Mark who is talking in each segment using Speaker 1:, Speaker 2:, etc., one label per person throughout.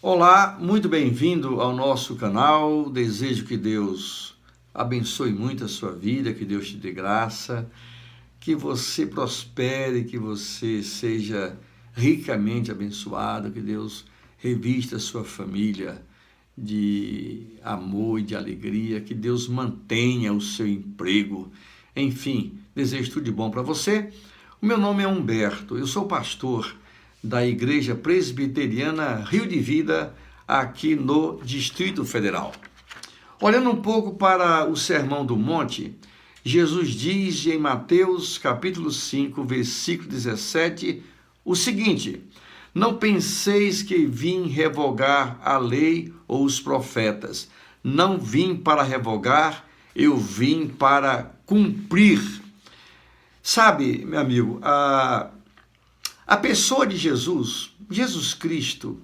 Speaker 1: Olá, muito bem-vindo ao nosso canal. Desejo que Deus abençoe muito a sua vida, que Deus te dê graça, que você prospere, que você seja ricamente abençoado, que Deus revista a sua família de amor e de alegria, que Deus mantenha o seu emprego. Enfim, desejo tudo de bom para você. O meu nome é Humberto, eu sou pastor da Igreja Presbiteriana Rio de Vida, aqui no Distrito Federal. Olhando um pouco para o Sermão do Monte, Jesus diz em Mateus capítulo 5, versículo 17, o seguinte: não penseis que vim revogar a lei ou os profetas. Não vim para revogar, eu vim para cumprir. Sabe, meu amigo, a pessoa de Jesus, Jesus Cristo,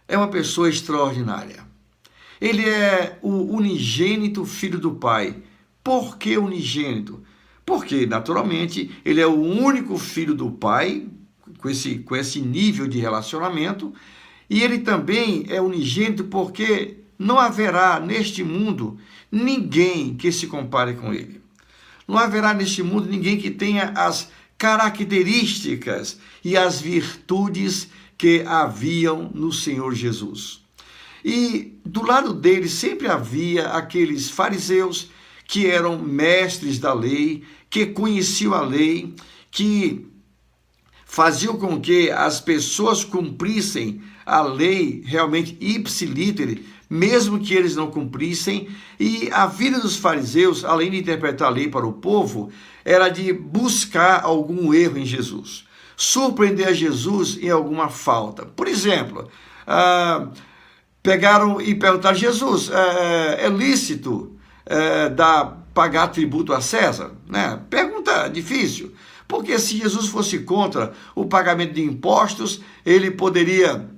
Speaker 1: é uma pessoa extraordinária. Ele é o unigênito Filho do Pai. Por que unigênito? Porque, naturalmente, ele é o único Filho do Pai, com esse nível de relacionamento, e ele também é unigênito porque não haverá neste mundo ninguém que se compare com ele. Não haverá neste mundo ninguém que tenha as características e as virtudes que haviam no Senhor Jesus. E do lado dele sempre havia aqueles fariseus que eram mestres da lei, que conheciam a lei, que faziam com que as pessoas cumprissem a lei realmente ipsilítere, mesmo que eles não cumprissem. E a vida dos fariseus, além de interpretar a lei para o povo, era de buscar algum erro em Jesus, surpreender a Jesus em alguma falta. Por exemplo, pegaram e perguntaram: Jesus, é lícito pagar tributo a César? Né? Pergunta difícil, porque se Jesus fosse contra o pagamento de impostos, ele poderia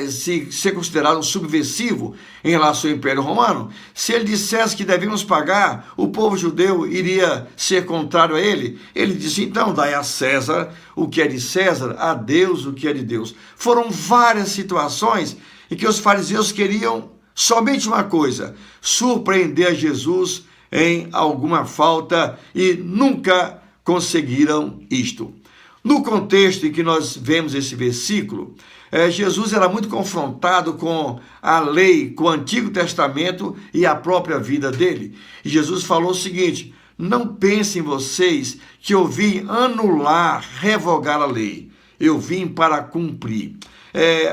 Speaker 1: ser considerado um subversivo em relação ao Império Romano. Se ele dissesse que devemos pagar, o povo judeu iria ser contrário a ele. Ele disse: então, dai a César o que é de César, a Deus o que é de Deus. Foram várias situações em que os fariseus queriam somente uma coisa: surpreender a Jesus em alguma falta, e nunca conseguiram isto. No contexto em que nós vemos esse versículo, Jesus era muito confrontado com a lei, com o Antigo Testamento e a própria vida dele. E Jesus falou o seguinte: não pensem vocês que eu vim anular, revogar a lei. Eu vim para cumprir.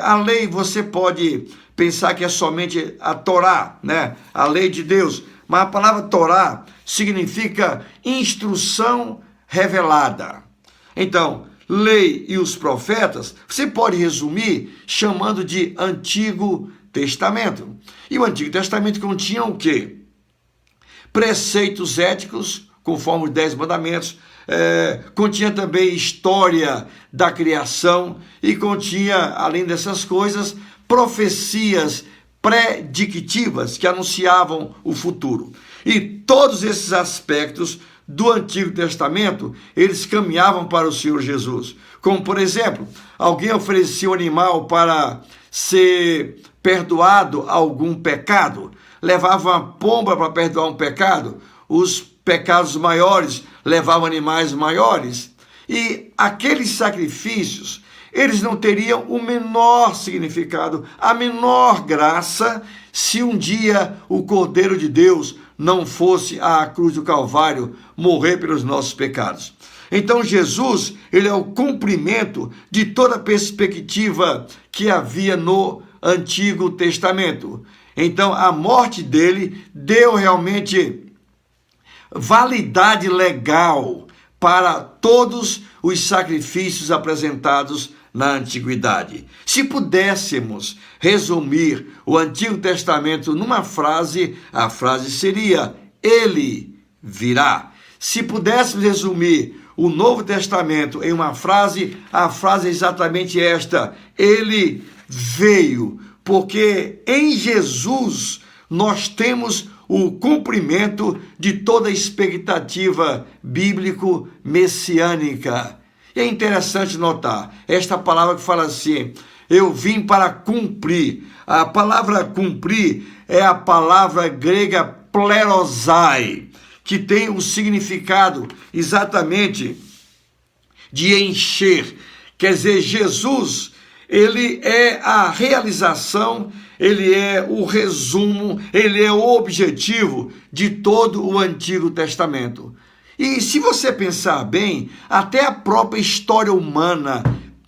Speaker 1: A lei, você pode pensar que é somente a Torá, né? A lei de Deus. Mas a palavra Torá significa instrução revelada. Então, lei e os profetas, você pode resumir chamando de Antigo Testamento. E o Antigo Testamento continha o quê? Preceitos éticos, conforme os 10 mandamentos, continha também história da criação e continha, além dessas coisas, profecias predictivas que anunciavam o futuro. E todos esses aspectos do Antigo Testamento, eles caminhavam para o Senhor Jesus. Como, por exemplo, alguém oferecia um animal para ser perdoado algum pecado, levava uma pomba para perdoar um pecado, os pecados maiores levavam animais maiores, e aqueles sacrifícios, eles não teriam o menor significado, a menor graça, se um dia o Cordeiro de Deus não fosse à cruz do Calvário morrer pelos nossos pecados. Então Jesus, ele é o cumprimento de toda a perspectiva que havia no Antigo Testamento. Então a morte dele deu realmente validade legal para todos os sacrifícios apresentados na antiguidade. Se pudéssemos resumir o Antigo Testamento numa frase, a frase seria: ele virá. Se pudéssemos resumir o Novo Testamento em uma frase, a frase é exatamente esta: ele veio. Porque em Jesus nós temos o cumprimento de toda a expectativa bíblico-messiânica. E é interessante notar, esta palavra que fala assim, eu vim para cumprir. A palavra cumprir é a palavra grega plerosai, que tem o significado exatamente de encher. Quer dizer, Jesus, ele é a realização, ele é o resumo, ele é o objetivo de todo o Antigo Testamento. E se você pensar bem, até a própria história humana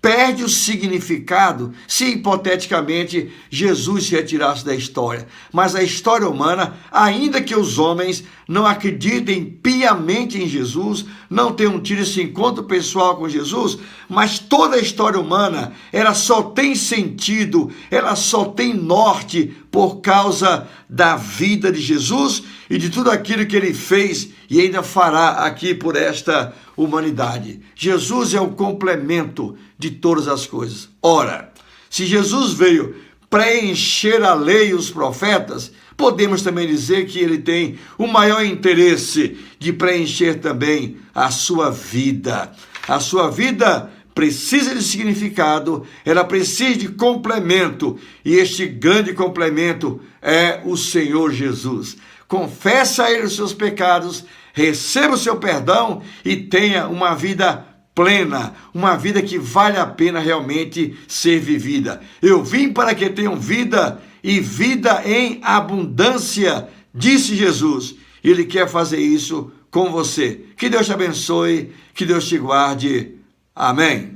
Speaker 1: perde o significado se, hipoteticamente, Jesus se retirasse da história. Mas a história humana, ainda que os homens não acreditem piamente em Jesus, não tenham tido esse encontro pessoal com Jesus, mas toda a história humana, ela só tem sentido, ela só tem norte por causa da vida de Jesus e de tudo aquilo que ele fez e ainda fará aqui por esta humanidade. Jesus é o complemento de todas as coisas. Ora, se Jesus veio preencher a lei e os profetas, podemos também dizer que ele tem o maior interesse de preencher também a sua vida. A sua vida precisa de significado, ela precisa de complemento, e este grande complemento é o Senhor Jesus. Confesse a Ele os seus pecados, receba o seu perdão e tenha uma vida plena, uma vida que vale a pena realmente ser vivida. Eu vim para que tenham vida e vida em abundância, disse Jesus. Ele quer fazer isso com você. Que Deus te abençoe, que Deus te guarde. Amém.